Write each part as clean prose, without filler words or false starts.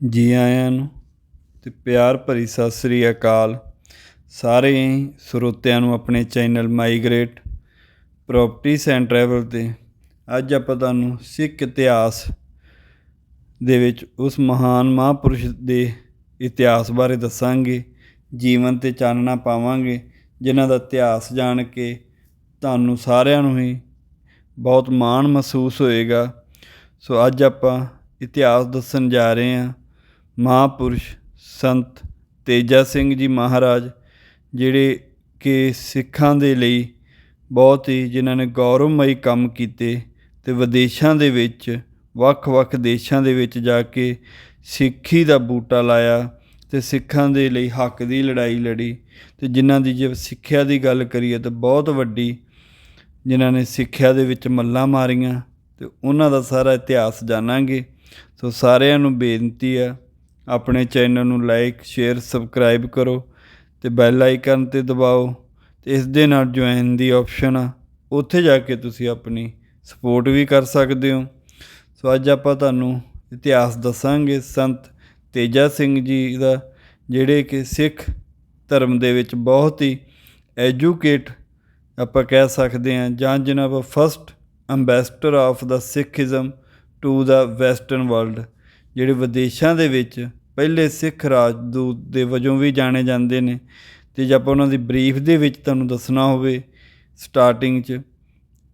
ਜੀ ਆਇਆਂ ਨੂੰ ਤੇ ਪਿਆਰ ਭਰੀ ਸਤਿ ਸ੍ਰੀ ਅਕਾਲ ਸਾਰੇ ਸਰੋਤਿਆਂ ਨੂੰ ਆਪਣੇ channel migrate properties and travel 'ਤੇ। ਅੱਜ ਆਪਾਂ ਤੁਹਾਨੂੰ ਸਿੱਖ ਇਤਿਹਾਸ ਦੇ ਵਿੱਚ ਉਸ ਮਹਾਨ ਮਹਾਂਪੁਰਸ਼ ਦੇ ਇਤਿਹਾਸ ਬਾਰੇ ਦੱਸਾਂਗੇ, ਜੀਵਨ 'ਤੇ ਚਾਨਣਾ ਪਾਵਾਂਗੇ, ਜਿਨ੍ਹਾਂ ਦਾ ਇਤਿਹਾਸ ਜਾਣ ਕੇ ਤੁਹਾਨੂੰ ਸਾਰਿਆਂ ਨੂੰ ਹੀ ਬਹੁਤ ਮਾਣ ਮਹਿਸੂਸ ਹੋਏਗਾ। ਸੋ ਅੱਜ ਆਪਾਂ ਇਤਿਹਾਸ ਦੱਸਣ ਜਾ ਰਹੇ ਹਾਂ ਮਹਾਂਪੁਰਸ਼ ਸੰਤ ਤੇਜਾ ਸਿੰਘ ਜੀ ਮਹਾਰਾਜ, ਜਿਹੜੇ ਕਿ ਸਿੱਖਾਂ ਦੇ ਲਈ ਬਹੁਤ ਹੀ ਜਿਨ੍ਹਾਂ ਨੇ ਗੌਰਵਮਈ ਕੰਮ ਕੀਤੇ ਅਤੇ ਵਿਦੇਸ਼ਾਂ ਦੇ ਵਿੱਚ ਵੱਖ-ਵੱਖ ਦੇਸ਼ਾਂ ਦੇ ਵਿੱਚ ਜਾ ਕੇ ਸਿੱਖੀ ਦਾ ਬੂਟਾ ਲਾਇਆ ਅਤੇ ਸਿੱਖਾਂ ਦੇ ਲਈ ਹੱਕ ਦੀ ਲੜਾਈ ਲੜੀ। ਅਤੇ ਜਿਨ੍ਹਾਂ ਦੀ ਜੇ ਸਿੱਖਿਆ ਦੀ ਗੱਲ ਕਰੀਏ ਤਾਂ ਬਹੁਤ ਵੱਡੀ, ਜਿਨ੍ਹਾਂ ਨੇ ਸਿੱਖਿਆ ਦੇ ਵਿੱਚ ਮੱਲਾਂ ਮਾਰੀਆਂ, ਅਤੇ ਉਹਨਾਂ ਦਾ ਸਾਰਾ ਇਤਿਹਾਸ ਜਾਣਾਂਗੇ। ਸੋ ਸਾਰਿਆਂ ਨੂੰ ਬੇਨਤੀ ਆ, ਆਪਣੇ ਚੈਨਲ ਨੂੰ ਲਾਈਕ ਸ਼ੇਅਰ ਸਬਸਕ੍ਰਾਈਬ ਕਰੋ ਅਤੇ ਬੈਲ ਆਈਕਨ 'ਤੇ ਦਬਾਓ, ਅਤੇ ਇਸ ਦੇ ਨਾਲ ਜੁਆਇਨ ਦੀ ਆਪਸ਼ਨ ਆ, ਉੱਥੇ ਜਾ ਕੇ ਤੁਸੀਂ ਆਪਣੀ ਸਪੋਰਟ ਵੀ ਕਰ ਸਕਦੇ ਹੋ। ਸੋ ਅੱਜ ਆਪਾਂ ਤੁਹਾਨੂੰ ਇਤਿਹਾਸ ਦੱਸਾਂਗੇ ਸੰਤ ਤੇਜਾ ਸਿੰਘ ਜੀ ਦਾ, ਜਿਹੜੇ ਕਿ ਸਿੱਖ ਧਰਮ ਦੇ ਵਿੱਚ ਬਹੁਤ ਹੀ ਐਜੂਕੇਟ ਆਪਾਂ ਕਹਿ ਸਕਦੇ ਹਾਂ, ਜਾਂ ਜਿਹਨਾਂ ਆਪਾਂ first ambassador of the Sikhism to the western world, ਜਿਹੜੇ ਵਿਦੇਸ਼ਾਂ ਦੇ ਵਿੱਚ ਪਹਿਲੇ ਸਿੱਖ ਰਾਜਦੂਤ ਦੇ ਵਜੋਂ ਵੀ ਜਾਣੇ ਜਾਂਦੇ ਨੇ। ਅਤੇ ਜੇ ਆਪਾਂ ਉਹਨਾਂ ਦੀ ਬਰੀਫ ਦੇ ਵਿੱਚ ਤੁਹਾਨੂੰ ਦੱਸਣਾ ਹੋਵੇ ਸਟਾਰਟਿੰਗ 'ਚ,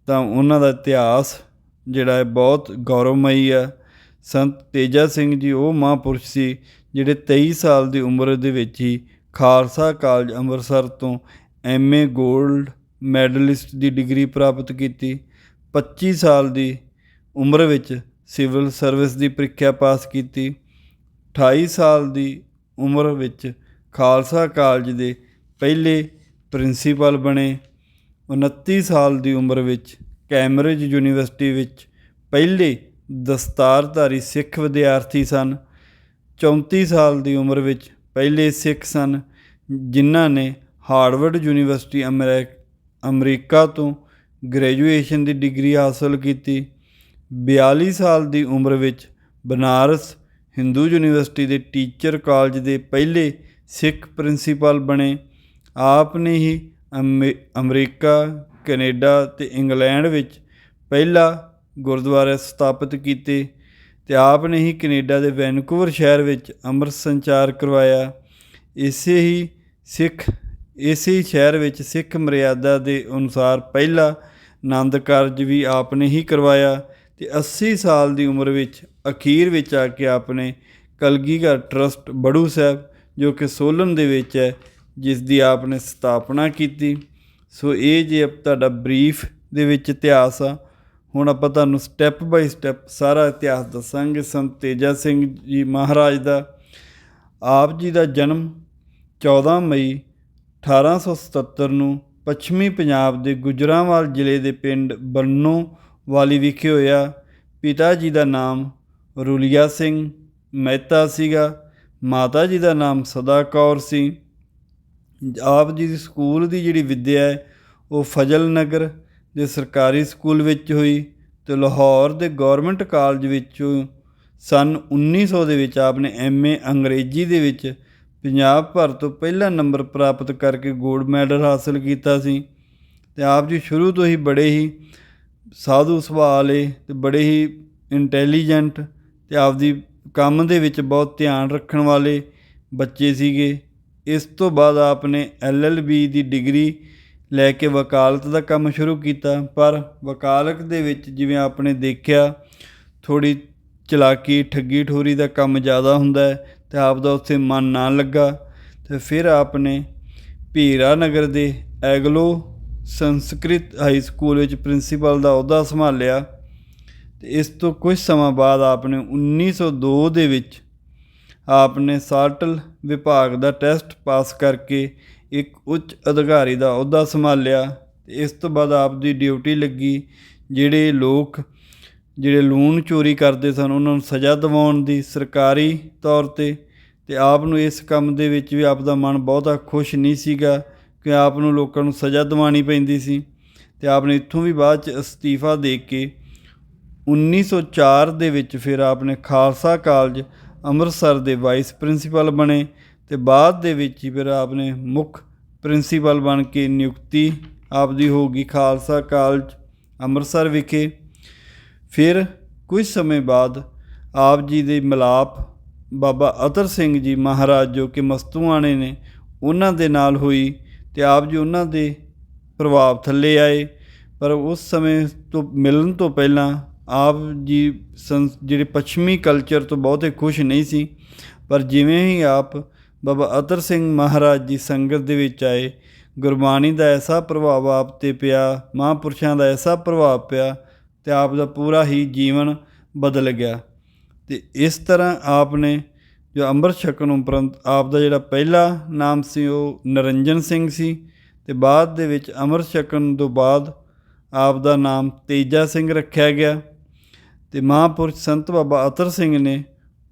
ਤਾਂ ਉਹਨਾਂ ਦਾ ਇਤਿਹਾਸ ਜਿਹੜਾ ਹੈ ਬਹੁਤ ਗੌਰਵਮਈ ਆ। ਸੰਤ ਤੇਜਾ ਸਿੰਘ ਜੀ ਉਹ ਮਹਾਂਪੁਰਸ਼ ਸੀ ਜਿਹੜੇ 23 ਸਾਲ ਦੀ ਉਮਰ ਦੇ ਵਿੱਚ ਹੀ ਖਾਲਸਾ ਕਾਲਜ ਅੰਮ੍ਰਿਤਸਰ ਤੋਂ MA ਗੋਲਡ ਮੈਡਲਿਸਟ ਦੀ ਡਿਗਰੀ ਪ੍ਰਾਪਤ ਕੀਤੀ। 25 ਸਾਲ ਦੀ ਉਮਰ ਵਿੱਚ ਸਿਵਲ ਸਰਵਿਸ ਦੀ ਪ੍ਰੀਖਿਆ ਪਾਸ ਕੀਤੀ। 28 ਸਾਲ ਦੀ ਉਮਰ ਵਿੱਚ ਖਾਲਸਾ ਕਾਲਜ ਦੇ ਪਹਿਲੇ ਪ੍ਰਿੰਸੀਪਲ ਬਣੇ। 29 ਸਾਲ ਦੀ ਉਮਰ ਵਿੱਚ ਕੈਂਬਰਿਜ ਯੂਨੀਵਰਸਿਟੀ ਵਿੱਚ ਪਹਿਲੇ ਦਸਤਾਰਧਾਰੀ ਸਿੱਖ ਵਿਦਿਆਰਥੀ ਸਨ। 34 ਸਾਲ ਦੀ ਉਮਰ ਵਿੱਚ ਪਹਿਲੇ ਸਿੱਖ ਸਨ ਜਿਨ੍ਹਾਂ ਨੇ ਹਾਰਵਰਡ ਯੂਨੀਵਰਸਿਟੀ ਅਮਰੀਕਾ ਤੋਂ ਗ੍ਰੈਜੂਏਸ਼ਨ ਦੀ ਡਿਗਰੀ ਹਾਸਲ ਕੀਤੀ। 42 ਸਾਲ ਦੀ ਉਮਰ ਵਿੱਚ ਬਨਾਰਸ ਹਿੰਦੂ ਯੂਨੀਵਰਸਿਟੀ ਦੇ ਟੀਚਰ ਕਾਲਜ ਦੇ ਪਹਿਲੇ ਸਿੱਖ ਪ੍ਰਿੰਸੀਪਲ ਬਣੇ। ਆਪ ਨੇ ਹੀ ਅਮਰੀਕਾ, ਕੈਨੇਡਾ ਅਤੇ ਇੰਗਲੈਂਡ ਵਿੱਚ ਪਹਿਲਾ ਗੁਰਦੁਆਰਾ ਸਥਾਪਿਤ ਕੀਤੇ, ਅਤੇ ਆਪ ਨੇ ਹੀ ਕੈਨੇਡਾ ਦੇ ਵੈਨਕੂਵਰ ਸ਼ਹਿਰ ਵਿੱਚ ਅੰਮ੍ਰਿਤ ਸੰਚਾਰ ਕਰਵਾਇਆ। ਇਸੇ ਹੀ ਸ਼ਹਿਰ ਵਿੱਚ ਸਿੱਖ ਮਰਿਆਦਾ ਦੇ ਅਨੁਸਾਰ ਪਹਿਲਾ ਆਨੰਦ ਕਾਰਜ ਵੀ ਆਪ ਨੇ ਹੀ ਕਰਵਾਇਆ। ਅਤੇ 80 ਸਾਲ ਦੀ ਉਮਰ ਵਿੱਚ ਅਖੀਰ ਵਿੱਚ ਆ ਕੇ ਆਪ ਨੇ ਕਲਗੀਧਰ ਟਰੱਸਟ ਬੜੂ ਸਾਹਿਬ, ਜੋ ਕਿ ਸੋਲਨ ਦੇ ਵਿੱਚ ਹੈ, ਜਿਸ ਦੀ ਆਪ ਨੇ ਸਥਾਪਨਾ ਕੀਤੀ। ਸੋ ਇਹ ਜੇ ਤੁਹਾਡਾ ਬਰੀਫ ਦੇ ਵਿੱਚ ਇਤਿਹਾਸ ਆ। ਹੁਣ ਆਪਾਂ ਤੁਹਾਨੂੰ ਸਟੈਪ ਬਾਈ ਸਟੈਪ ਸਾਰਾ ਇਤਿਹਾਸ ਦੱਸਾਂਗੇ ਸੰਤ ਤੇਜਾ ਸਿੰਘ ਜੀ ਮਹਾਰਾਜ ਦਾ। ਆਪ ਜੀ ਦਾ ਜਨਮ 14 ਮਈ 1877 ਨੂੰ ਪੱਛਮੀ ਪੰਜਾਬ ਦੇ ਗੁਜਰਾਂਵਾਲ ਜ਼ਿਲ੍ਹੇ ਦੇ ਪਿੰਡ ਬੰਨੋਵਾਲੀ ਵਿਖੇ ਹੋਇਆ। ਪਿਤਾ ਜੀ ਦਾ ਨਾਮ ਰੁਲੀਆ ਸਿੰਘ ਮਹਿਤਾ ਸੀਗਾ, ਮਾਤਾ ਜੀ ਦਾ ਨਾਮ ਸਦਾ ਕੌਰ ਸੀ। ਆਪ ਜੀ ਦੀ ਸਕੂਲ ਦੀ ਜਿਹੜੀ ਵਿੱਦਿਆ ਹੈ ਉਹ ਫਜ਼ਲ ਨਗਰ ਦੇ ਸਰਕਾਰੀ ਸਕੂਲ ਵਿੱਚ ਹੋਈ, ਅਤੇ ਲਾਹੌਰ ਦੇ ਗੌਰਮੈਂਟ ਕਾਲਜ ਵਿੱਚੋਂ ਸੰਨ 1900 ਦੇ ਵਿੱਚ ਆਪ ਨੇ MA ਅੰਗਰੇਜ਼ੀ ਦੇ ਵਿੱਚ ਪੰਜਾਬ ਭਰ ਤੋਂ ਪਹਿਲਾ ਨੰਬਰ ਪ੍ਰਾਪਤ ਕਰਕੇ ਗੋਲਡ ਮੈਡਲ ਹਾਸਲ ਕੀਤਾ ਸੀ। ਅਤੇ ਆਪ ਜੀ ਸ਼ੁਰੂ ਤੋਂ ਹੀ ਬੜੇ ਹੀ ਸਾਧੂ ਸੁਭਾਅ ਵਾਲੇ ਅਤੇ ਬੜੇ ਹੀ ਇੰਟੈਲੀਜੈਂਟ ਅਤੇ ਆਪਦੀ ਕੰਮ ਦੇ ਵਿੱਚ ਬਹੁਤ ਧਿਆਨ ਰੱਖਣ ਵਾਲੇ ਬੱਚੇ ਸੀਗੇ। ਇਸ ਤੋਂ ਬਾਅਦ ਆਪ ਨੇ LLB ਦੀ ਡਿਗਰੀ ਲੈ ਕੇ ਵਕਾਲਤ ਦਾ ਕੰਮ ਸ਼ੁਰੂ ਕੀਤਾ, ਪਰ ਵਕਾਲਤ ਦੇ ਵਿੱਚ ਜਿਵੇਂ ਆਪ ਨੇ ਦੇਖਿਆ ਥੋੜ੍ਹੀ ਚਲਾਕੀ ਠੱਗੀ ਠੋਰੀ ਦਾ ਕੰਮ ਜ਼ਿਆਦਾ ਹੁੰਦਾ ਹੈ, ਅਤੇ ਆਪ ਦਾ ਉੱਥੇ ਮਨ ਨਾ ਲੱਗਾ। ਅਤੇ ਫਿਰ ਆਪ ਨੇ ਭੀਰਾ ਨਗਰ ਦੇ ਐਗਲੋ ਸੰਸਕ੍ਰਿਤ ਹਾਈ ਸਕੂਲ ਵਿੱਚ ਪ੍ਰਿੰਸੀਪਲ ਦਾ ਅਹੁਦਾ ਸੰਭਾਲਿਆ। ਅਤੇ ਇਸ ਤੋਂ ਕੁਝ ਸਮਾਂ ਬਾਅਦ ਆਪ ਨੇ 1902 ਦੇ ਵਿੱਚ ਆਪ ਨੇ ਸਾਲਟਲ ਵਿਭਾਗ ਦਾ ਟੈਸਟ ਪਾਸ ਕਰਕੇ ਇੱਕ ਉੱਚ ਅਧਿਕਾਰੀ ਦਾ ਅਹੁਦਾ ਸੰਭਾਲਿਆ। ਅਤੇ ਇਸ ਤੋਂ ਬਾਅਦ ਆਪ ਦੀ ਡਿਊਟੀ ਲੱਗੀ ਜਿਹੜੇ ਲੂਣ ਚੋਰੀ ਕਰਦੇ ਸਨ ਉਹਨਾਂ ਨੂੰ ਸਜ਼ਾ ਦਿਵਾਉਣ ਦੀ ਸਰਕਾਰੀ ਤੌਰ 'ਤੇ। ਅਤੇ ਆਪ ਨੂੰ ਇਸ ਕੰਮ ਦੇ ਵਿੱਚ ਵੀ ਆਪ ਦਾ ਮਨ ਬਹੁਤਾ ਖੁਸ਼ ਨਹੀਂ ਸੀਗਾ ਕਿ ਆਪ ਨੂੰ ਲੋਕਾਂ ਨੂੰ ਸਜ਼ਾ ਦਿਵਾਉਣੀ ਪੈਂਦੀ ਸੀ। ਅਤੇ ਆਪ ਨੇ ਇੱਥੋਂ ਵੀ ਬਾਅਦ 'ਚ ਅਸਤੀਫਾ ਦੇ ਕੇ 1904 ਦੇ ਵਿੱਚ ਫਿਰ ਆਪ ਨੇ ਖਾਲਸਾ ਕਾਲਜ ਅੰਮ੍ਰਿਤਸਰ ਦੇ ਵਾਈਸ ਪ੍ਰਿੰਸੀਪਲ ਬਣੇ ਅਤੇ ਬਾਅਦ ਦੇ ਵਿੱਚ ਹੀ ਫਿਰ ਆਪ ਨੇ ਮੁੱਖ ਪ੍ਰਿੰਸੀਪਲ ਬਣ ਕੇ ਨਿਯੁਕਤੀ ਆਪ ਦੀ ਹੋ ਗਈ ਖਾਲਸਾ ਕਾਲਜ ਅੰਮ੍ਰਿਤਸਰ ਵਿਖੇ। ਫਿਰ ਕੁਝ ਸਮੇਂ ਬਾਅਦ ਆਪ ਜੀ ਦੇ ਮਿਲਾਪ ਬਾਬਾ ਅਤਰ ਸਿੰਘ ਜੀ ਮਹਾਰਾਜ ਜੋ ਕਿ ਮਸਤੂਆਣੇ ਨੇ ਉਹਨਾਂ ਦੇ ਨਾਲ ਹੋਈ ਅਤੇ ਆਪ ਜੀ ਉਹਨਾਂ ਦੇ ਪ੍ਰਭਾਵ ਥੱਲੇ ਆਏ। ਪਰ ਉਸ ਸਮੇਂ ਤੋਂ ਮਿਲਣ ਤੋਂ ਪਹਿਲਾਂ ਆਪ ਜੀ ਜਿਹੜੇ ਪੱਛਮੀ ਕਲਚਰ ਤੋਂ ਬਹੁਤੇ ਖੁਸ਼ ਨਹੀਂ ਸੀ। ਪਰ ਜਿਵੇਂ ਹੀ ਆਪ ਬਾਬਾ ਅਤਰ ਸਿੰਘ ਮਹਾਰਾਜ ਦੀ ਸੰਗਤ ਦੇ ਵਿੱਚ ਆਏ, ਗੁਰਬਾਣੀ ਦਾ ਐਸਾ ਪ੍ਰਭਾਵ ਆਪ 'ਤੇ ਪਿਆ, ਮਹਾਂਪੁਰਸ਼ਾਂ ਦਾ ਐਸਾ ਪ੍ਰਭਾਵ ਪਿਆ ਅਤੇ ਆਪ ਦਾ ਪੂਰਾ ਹੀ ਜੀਵਨ ਬਦਲ ਗਿਆ। ਅਤੇ ਇਸ ਤਰ੍ਹਾਂ ਆਪ ਨੇ ਜੋ ਅੰਮ੍ਰਿਤ ਛਕਣ ਉਪਰੰਤ ਆਪ ਦਾ ਜਿਹੜਾ ਪਹਿਲਾ ਨਾਮ ਸੀ ਉਹ ਨਿਰੰਜਨ ਸਿੰਘ ਸੀ ਅਤੇ ਬਾਅਦ ਦੇ ਵਿੱਚ ਅੰਮ੍ਰਿਤ ਛਕਣ ਤੋਂ ਬਾਅਦ ਆਪ ਦਾ ਨਾਮ ਤੇਜਾ ਸਿੰਘ ਰੱਖਿਆ ਗਿਆ। ਅਤੇ ਮਹਾਂਪੁਰਸ਼ ਸੰਤ ਬਾਬਾ ਅਤਰ ਸਿੰਘ ਨੇ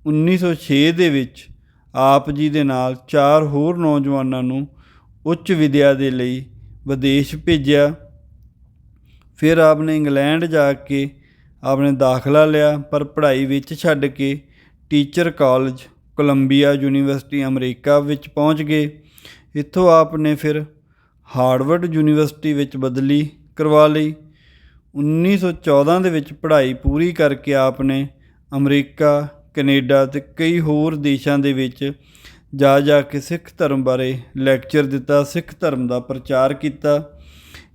1906 ਦੇ ਵਿੱਚ ਆਪ ਜੀ ਦੇ ਨਾਲ 4 ਹੋਰ ਨੌਜਵਾਨਾਂ ਨੂੰ ਉੱਚ ਵਿੱਦਿਆ ਦੇ ਲਈ ਵਿਦੇਸ਼ ਭੇਜਿਆ। ਫਿਰ ਆਪ ਨੇ ਇੰਗਲੈਂਡ ਜਾ ਕੇ ਆਪ ਨੇ ਦਾਖਲਾ ਲਿਆ, ਪਰ ਪੜ੍ਹਾਈ ਵਿੱਚ ਛੱਡ ਕੇ teacher college Columbia university America ਵਿੱਚ ਪਹੁੰਚ ਗਏ। ਇੱਥੋਂ ਆਪ ਨੇ ਫਿਰ ਹਾਰਵਰਡ ਯੂਨੀਵਰਸਿਟੀ ਵਿੱਚ ਬਦਲੀ ਕਰਵਾ ਲਈ। 1914 ਦੇ ਵਿੱਚ ਪੜ੍ਹਾਈ ਪੂਰੀ ਕਰਕੇ ਆਪ ਨੇ ਅਮਰੀਕਾ, ਕੈਨੇਡਾ ਅਤੇ ਕਈ ਹੋਰ ਦੇਸ਼ਾਂ ਦੇ ਵਿੱਚ ਜਾ ਕੇ ਸਿੱਖ ਧਰਮ ਬਾਰੇ ਲੈਕਚਰ ਦਿੱਤਾ, ਸਿੱਖ ਧਰਮ ਦਾ ਪ੍ਰਚਾਰ ਕੀਤਾ।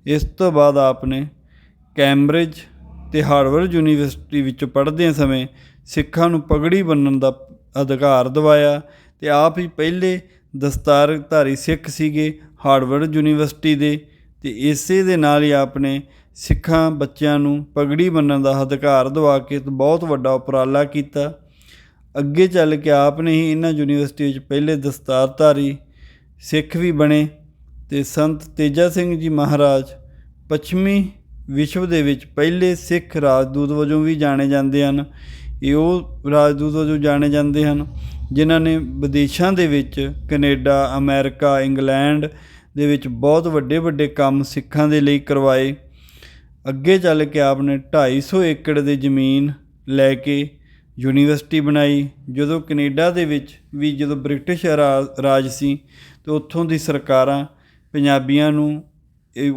ਇਸ ਤੋਂ ਬਾਅਦ ਆਪ ਨੇ ਕੈਂਬਰਿਜ ਅਤੇ ਹਾਰਵਰਡ ਯੂਨੀਵਰਸਿਟੀ ਵਿੱਚ ਪੜ੍ਹਦਿਆਂ ਸਮੇਂ ਸਿੱਖਾਂ ਨੂੰ ਪਗੜੀ ਬੰਨ੍ਹਣ ਦਾ ਅਧਿਕਾਰ ਦਿਵਾਇਆ ਅਤੇ ਆਪ ਹੀ ਪਹਿਲੇ ਦਸਤਾਰਧਾਰੀ ਸਿੱਖ ਸੀਗੇ ਹਾਰਵਰਡ ਯੂਨੀਵਰਸਿਟੀ ਦੇ। ਅਤੇ ਇਸੇ ਦੇ ਨਾਲ ਹੀ ਆਪ ਨੇ ਸਿੱਖਾਂ ਬੱਚਿਆਂ ਨੂੰ ਪਗੜੀ ਬੰਨ੍ਹਣ ਦਾ ਅਧਿਕਾਰ ਦਿਵਾ ਕੇ ਬਹੁਤ ਵੱਡਾ ਉਪਰਾਲਾ ਕੀਤਾ। ਅੱਗੇ ਚੱਲ ਕੇ ਆਪ ਨੇ ਹੀ ਇਹਨਾਂ ਯੂਨੀਵਰਸਿਟੀ ਵਿੱਚ ਪਹਿਲੇ ਦਸਤਾਰਧਾਰੀ ਸਿੱਖ ਵੀ ਬਣੇ। ਅਤੇ ਸੰਤ ਤੇਜਾ ਸਿੰਘ ਜੀ ਮਹਾਰਾਜ ਪੱਛਮੀ ਵਿਸ਼ਵ ਦੇ ਵਿੱਚ ਪਹਿਲੇ ਸਿੱਖ ਰਾਜਦੂਤ ਵਜੋਂ ਵੀ ਜਾਣੇ ਜਾਂਦੇ ਹਨ। ਇਹ ਉਹ ਰਾਜਦੂਤ ਵਜੋਂ ਜਾਣੇ ਜਾਂਦੇ ਹਨ ਜਿਨ੍ਹਾਂ ਨੇ ਵਿਦੇਸ਼ਾਂ ਦੇ ਵਿੱਚ ਕੈਨੇਡਾ, ਅਮਰੀਕਾ, ਇੰਗਲੈਂਡ ਦੇ ਵਿੱਚ ਬਹੁਤ ਵੱਡੇ ਵੱਡੇ ਕੰਮ ਸਿੱਖਾਂ ਦੇ ਲਈ ਕਰਵਾਏ। ਅੱਗੇ ਚੱਲ ਕੇ ਆਪ ਨੇ 250 ਏਕੜ ਦੀ ਜ਼ਮੀਨ ਲੈ ਕੇ ਯੂਨੀਵਰਸਿਟੀ ਬਣਾਈ। ਜਦੋਂ ਕੈਨੇਡਾ ਦੇ ਵਿੱਚ ਵੀ ਜਦੋਂ ਬ੍ਰਿਟਿਸ਼ ਰਾਜ ਸੀ ਤਾਂ ਉੱਥੋਂ ਦੀ ਸਰਕਾਰਾਂ ਪੰਜਾਬੀਆਂ ਨੂੰ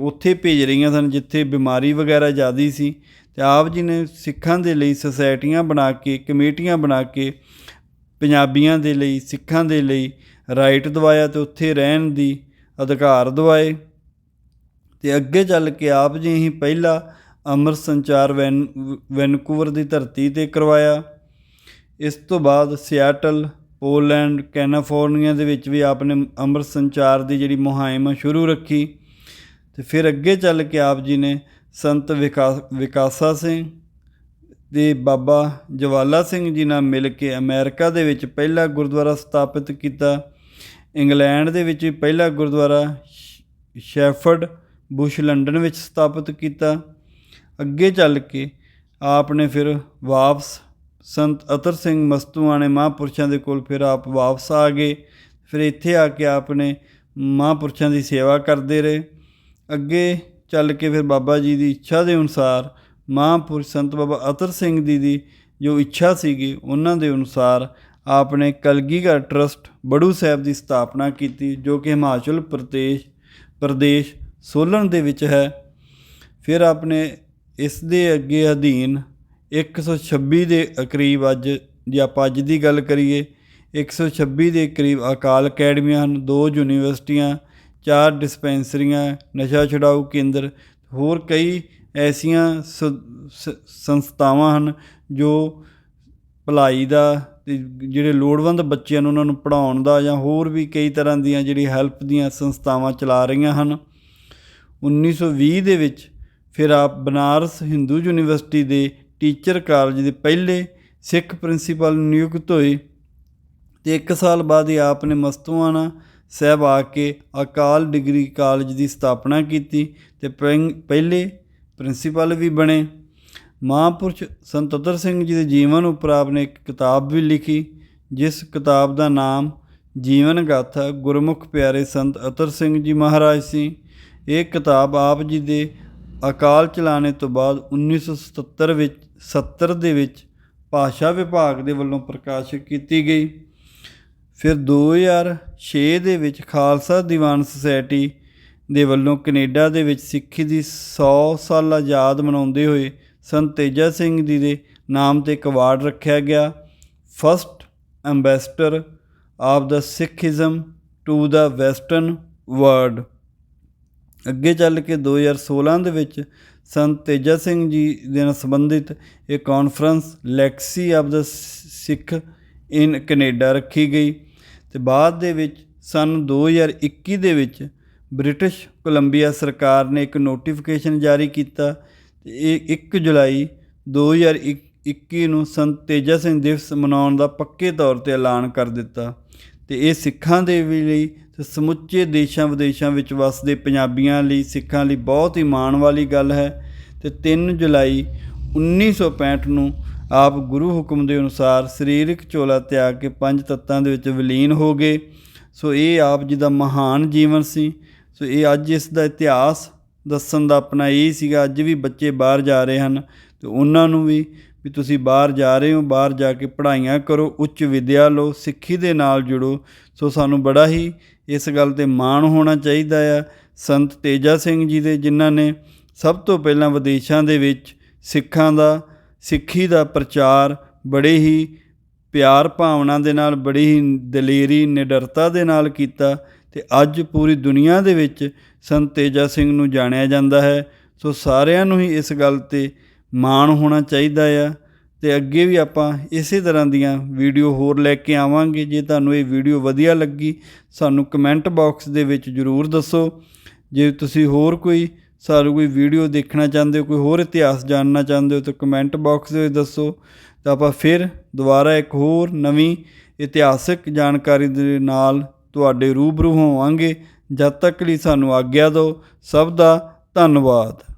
ਉੱਥੇ ਭੇਜ ਰਹੀਆਂ ਸਨ ਜਿੱਥੇ ਬਿਮਾਰੀ ਵਗੈਰਾ ਜ਼ਿਆਦਾ ਸੀ। ਅਤੇ ਆਪ ਜੀ ਨੇ ਸਿੱਖਾਂ ਦੇ ਲਈ ਸੁਸਾਇਟੀਆਂ ਬਣਾ ਕੇ, ਕਮੇਟੀਆਂ ਬਣਾ ਕੇ ਪੰਜਾਬੀਆਂ ਦੇ ਲਈ, ਸਿੱਖਾਂ ਦੇ ਲਈ ਰਾਈਟ ਦਿਵਾਇਆ ਅਤੇ ਉੱਥੇ ਰਹਿਣ ਦੀ ਅਧਿਕਾਰ ਦਿਵਾਏ। ਅਤੇ ਅੱਗੇ ਚੱਲ ਕੇ ਆਪ ਜੀ ਹੀ ਪਹਿਲਾ ਅੰਮ੍ਰਿਤ ਸੰਚਾਰ ਵੈਨਕੂਵਰ ਦੀ ਧਰਤੀ 'ਤੇ ਕਰਵਾਇਆ। ਇਸ ਤੋਂ ਬਾਅਦ ਸਿਆਟਲ, ਪੋਲੈਂਡ, ਕੈਲੀਫੋਰਨੀਆ ਦੇ ਵਿੱਚ ਵੀ ਆਪ ਨੇ ਅੰਮ੍ਰਿਤ ਸੰਚਾਰ ਦੀ ਜਿਹੜੀ ਮੁਹਿੰਮ ਸ਼ੁਰੂ ਰੱਖੀ। ਅਤੇ ਫਿਰ ਅੱਗੇ ਚੱਲ ਕੇ ਆਪ ਜੀ ਨੇ ਸੰਤ ਵਿਕਾਸਾ ਸਿੰਘ ਅਤੇ ਬਾਬਾ ਜਵਾਲਾ ਸਿੰਘ ਜੀ ਨਾਲ ਮਿਲ ਕੇ ਅਮਰੀਕਾ ਦੇ ਵਿੱਚ ਪਹਿਲਾ ਗੁਰਦੁਆਰਾ ਸਥਾਪਿਤ ਕੀਤਾ। ਇੰਗਲੈਂਡ ਦੇ ਵਿੱਚ ਵੀ ਪਹਿਲਾ ਗੁਰਦੁਆਰਾ ਸ਼ੈਫਰਡ ਬੁਸ਼ ਲੰਡਨ ਵਿੱਚ ਸਥਾਪਿਤ ਕੀਤਾ। ਅੱਗੇ ਚੱਲ ਕੇ ਆਪ ਨੇ ਫਿਰ ਵਾਪਸ ਸੰਤ ਅਤਰ ਸਿੰਘ ਮਸਤੂਆਣੇ ਮਹਾਂਪੁਰਸ਼ਾਂ ਦੇ ਕੋਲ ਫਿਰ ਆਪ ਵਾਪਸ ਆ ਗਏ। ਫਿਰ ਇੱਥੇ ਆ ਕੇ ਆਪ ਨੇ ਮਹਾਂਪੁਰਸ਼ਾਂ ਦੀ ਸੇਵਾ ਕਰਦੇ ਰਹੇ। ਅੱਗੇ ਚੱਲ ਕੇ ਫਿਰ ਬਾਬਾ ਜੀ ਦੀ ਇੱਛਾ ਦੇ ਅਨੁਸਾਰ ਮਹਾਂਪੁਰਸ਼ ਸੰਤ ਬਾਬਾ ਅਤਰ ਸਿੰਘ ਜੀ ਦੀ ਜੋ ਇੱਛਾ ਸੀਗੀ ਉਹਨਾਂ ਦੇ ਅਨੁਸਾਰ ਆਪ ਨੇ ਕਲਗੀਧਰ ਟਰੱਸਟ ਬੜੂ ਸਾਹਿਬ ਦੀ ਸਥਾਪਨਾ ਕੀਤੀ ਜੋ ਕਿ ਹਿਮਾਚਲ ਪ੍ਰਦੇਸ਼ ਸੋਲਨ ਦੇ ਵਿੱਚ ਹੈ। ਫਿਰ ਆਪ ਨੇ ਇਸ ਦੇ ਅੱਗੇ ਅਧੀਨ 126 ਦੇ ਕਰੀਬ ਜੇ ਆਪਾਂ ਅੱਜ ਦੀ ਗੱਲ ਕਰੀਏ 126 ਦੇ ਕਰੀਬ ਅਕਾਲ ਅਕੈਡਮੀਆਂ ਹਨ, 2 ਯੂਨੀਵਰਸਿਟੀਆਂ, 4 ਡਿਸਪੈਂਸਰੀਆਂ, ਨਸ਼ਾ ਛੁਡਾਊ ਕੇਂਦਰ, ਹੋਰ ਕਈ ਐਸੀਆਂ ਸੰਸਥਾਵਾਂ ਹਨ ਜੋ ਭਲਾਈ ਦਾ ਅਤੇ ਜਿਹੜੇ ਲੋੜਵੰਦ ਬੱਚਿਆਂ ਨੂੰ ਉਹਨਾਂ ਨੂੰ ਪੜ੍ਹਾਉਣ ਦਾ ਜਾਂ ਹੋਰ ਵੀ ਕਈ ਤਰ੍ਹਾਂ ਦੀਆਂ ਜਿਹੜੀ ਹੈਲਪ ਦੀਆਂ ਸੰਸਥਾਵਾਂ ਚਲਾ ਰਹੀਆਂ ਹਨ। 1920 ਦੇ ਵਿੱਚ ਫਿਰ ਆਪ ਬਨਾਰਸ ਹਿੰਦੂ ਯੂਨੀਵਰਸਿਟੀ ਦੇ ਟੀਚਰ ਕਾਲਜ ਦੇ ਪਹਿਲੇ ਸਿੱਖ ਪ੍ਰਿੰਸੀਪਲ ਨਿਯੁਕਤ ਹੋਏ ਅਤੇ 1 ਸਾਲ ਬਾਅਦ ਹੀ ਆਪ ਨੇ ਮਸਤੂਆਣਾ ਸਾਹਿਬ ਆ ਕੇ ਅਕਾਲ ਡਿਗਰੀ ਕਾਲਜ ਦੀ ਸਥਾਪਨਾ ਕੀਤੀ ਅਤੇ ਪਹਿਲੇ ਪ੍ਰਿੰਸੀਪਲ ਵੀ ਬਣੇ। ਮਹਾਂਪੁਰਸ਼ ਸੰਤ ਅਤਰ ਸਿੰਘ ਜੀ ਦੇ ਜੀਵਨ ਉੱਪਰ ਆਪ ਨੇ ਇੱਕ ਕਿਤਾਬ ਵੀ ਲਿਖੀ ਜਿਸ ਕਿਤਾਬ ਦਾ ਨਾਮ ਜੀਵਨ ਗਾਥਾ ਗੁਰਮੁਖ ਪਿਆਰੇ ਸੰਤ ਅਤਰ ਸਿੰਘ ਜੀ ਮਹਾਰਾਜ ਸੀ। ਇਹ ਕਿਤਾਬ ਆਪ ਜੀ ਦੇ ਅਕਾਲ ਚਲਾਣੇ ਤੋਂ ਬਾਅਦ 1970 ਦੇ ਵਿੱਚ ਭਾਸ਼ਾ ਵਿਭਾਗ ਦੇ ਵੱਲੋਂ ਪ੍ਰਕਾਸ਼ਿਤ ਕੀਤੀ ਗਈ। ਫਿਰ 2006 ਦੇ ਵਿੱਚ ਖਾਲਸਾ ਦੀਵਾਨ ਸੁਸਾਇਟੀ ਦੇ ਵੱਲੋਂ ਕੈਨੇਡਾ ਦੇ ਵਿੱਚ ਸਿੱਖੀ ਦੀ 100 ਸਾਲਾ ਯਾਦ ਮਨਾਉਂਦੇ ਹੋਏ ਸੰਤ ਤੇਜਾ ਸਿੰਘ ਜੀ ਦੇ ਨਾਮ 'ਤੇ ਇੱਕ ਅਵਾਰਡ ਰੱਖਿਆ ਗਿਆ, first ambassador of the Sikhism to the western world. ਅੱਗੇ ਚੱਲ ਕੇ 2016 ਦੇ ਵਿੱਚ ਸੰਤ ਤੇਜਾ ਸਿੰਘ ਜੀ ਦੇ ਨਾਲ ਸੰਬੰਧਿਤ ਇਹ conference legacy of the Sikh in Canada ਰੱਖੀ ਗਈ। ਅਤੇ ਬਾਅਦ ਦੇ ਵਿੱਚ ਸੰਨ 2021 ਦੇ ਵਿੱਚ ਬ੍ਰਿਟਿਸ਼ ਕੋਲੰਬੀਆ ਸਰਕਾਰ ਨੇ ਇੱਕ ਨੋਟੀਫਿਕੇਸ਼ਨ ਜਾਰੀ ਕੀਤਾ ਅਤੇ ਇਹ 1 ਜੁਲਾਈ 2021 ਨੂੰ ਸੰਤ ਤੇਜਾ ਸਿੰਘ ਦਿਵਸ ਮਨਾਉਣ ਦਾ ਪੱਕੇ ਤੌਰ 'ਤੇ ਐਲਾਨ ਕਰ ਦਿੱਤਾ। ਅਤੇ ਇਹ ਸਿੱਖਾਂ ਦੇ ਵੀ ਲਈ ਅਤੇ ਸਮੁੱਚੇ ਦੇਸ਼ਾਂ ਵਿਦੇਸ਼ਾਂ ਵਿੱਚ ਵਸਦੇ ਪੰਜਾਬੀਆਂ ਲਈ, ਸਿੱਖਾਂ ਲਈ ਬਹੁਤ ਹੀ ਮਾਣ ਵਾਲੀ ਗੱਲ ਹੈ। ਅਤੇ 3 ਜੁਲਾਈ 1965 ਨੂੰ ਆਪ ਗੁਰੂ ਹੁਕਮ ਦੇ ਅਨੁਸਾਰ ਸਰੀਰਕ ਝੋਲਾ ਤਿਆਗ ਕੇ 5 ਤੱਤਾਂ ਦੇ ਵਿੱਚ ਵਿਲੀਨ ਹੋ ਗਏ। ਸੋ ਇਹ ਆਪ ਜੀ ਦਾ ਮਹਾਨ ਜੀਵਨ ਸੀ। ਸੋ ਇਹ ਅੱਜ ਇਸ ਦਾ ਇਤਿਹਾਸ ਦੱਸਣ ਦਾ ਆਪਣਾ ਇਹ ਸੀਗਾ। ਅੱਜ ਵੀ ਬੱਚੇ ਬਾਹਰ ਜਾ ਰਹੇ ਹਨ ਅਤੇ ਉਹਨਾਂ ਨੂੰ ਵੀ ਤੁਸੀਂ ਬਾਹਰ ਜਾ ਰਹੇ ਹੋ, ਬਾਹਰ ਜਾ ਕੇ ਪੜ੍ਹਾਈਆਂ ਕਰੋ, ਉੱਚ ਵਿੱਦਿਆ ਲਓ, ਸਿੱਖੀ ਦੇ ਨਾਲ ਜੁੜੋ। ਸੋ ਸਾਨੂੰ ਬੜਾ ਹੀ ਇਸ ਗੱਲ 'ਤੇ ਮਾਣ ਹੋਣਾ ਚਾਹੀਦਾ ਆ ਸੰਤ ਤੇਜਾ ਸਿੰਘ ਜੀ ਦੇ, ਜਿਨ੍ਹਾਂ ਨੇ ਸਭ ਤੋਂ ਪਹਿਲਾਂ ਵਿਦੇਸ਼ਾਂ ਦੇ ਵਿੱਚ ਸਿੱਖੀ ਦਾ ਪ੍ਰਚਾਰ ਬੜੇ ਹੀ ਪਿਆਰ ਭਾਵਨਾ ਦੇ ਨਾਲ, ਬੜੀ ਹੀ ਦਲੇਰੀ ਨਿਡਰਤਾ ਦੇ ਨਾਲ ਕੀਤਾ ਅਤੇ ਅੱਜ ਪੂਰੀ ਦੁਨੀਆ ਦੇ ਵਿੱਚ ਸੰਤ ਤੇਜਾ ਸਿੰਘ ਨੂੰ ਜਾਣਿਆ ਜਾਂਦਾ ਹੈ। ਸੋ ਸਾਰਿਆਂ ਨੂੰ ਹੀ ਇਸ ਗੱਲ 'ਤੇ ਮਾਣ ਹੋਣਾ ਚਾਹੀਦਾ ਆ। ਅਤੇ ਅੱਗੇ ਵੀ ਆਪਾਂ ਇਸੇ ਤਰ੍ਹਾਂ ਦੀਆਂ ਵੀਡੀਓ ਹੋਰ ਲੈ ਕੇ ਆਵਾਂਗੇ। ਜੇ ਤੁਹਾਨੂੰ ਇਹ ਵੀਡੀਓ ਵਧੀਆ ਲੱਗੀ ਸਾਨੂੰ ਕਮੈਂਟ ਬਾਕਸ ਦੇ ਵਿੱਚ ਜ਼ਰੂਰ ਦੱਸੋ। ਜੇ ਤੁਸੀਂ ਹੋਰ ਕੋਈ ਵੀਡੀਓ ਦੇਖਣਾ ਚਾਹੁੰਦੇ ਹੋ, ਕੋਈ ਹੋਰ ਇਤਿਹਾਸ ਜਾਣਨਾ ਚਾਹੁੰਦੇ ਹੋ ਤਾਂ ਕਮੈਂਟ ਬਾਕਸ ਦੇ ਵਿੱਚ ਦੱਸੋ। ਤਾਂ ਆਪਾਂ ਫਿਰ ਦੁਬਾਰਾ ਇੱਕ ਹੋਰ ਨਵੀਂ ਇਤਿਹਾਸਕ ਜਾਣਕਾਰੀ ਦੇ ਨਾਲ ਤੁਹਾਡੇ ਰੂਬਰੂ ਹੋਵਾਂਗੇ। ਜਦ ਤੱਕ ਲਈ ਸਾਨੂੰ ਆਗਿਆ ਦਿਓ। ਸਭ ਦਾ ਧੰਨਵਾਦ।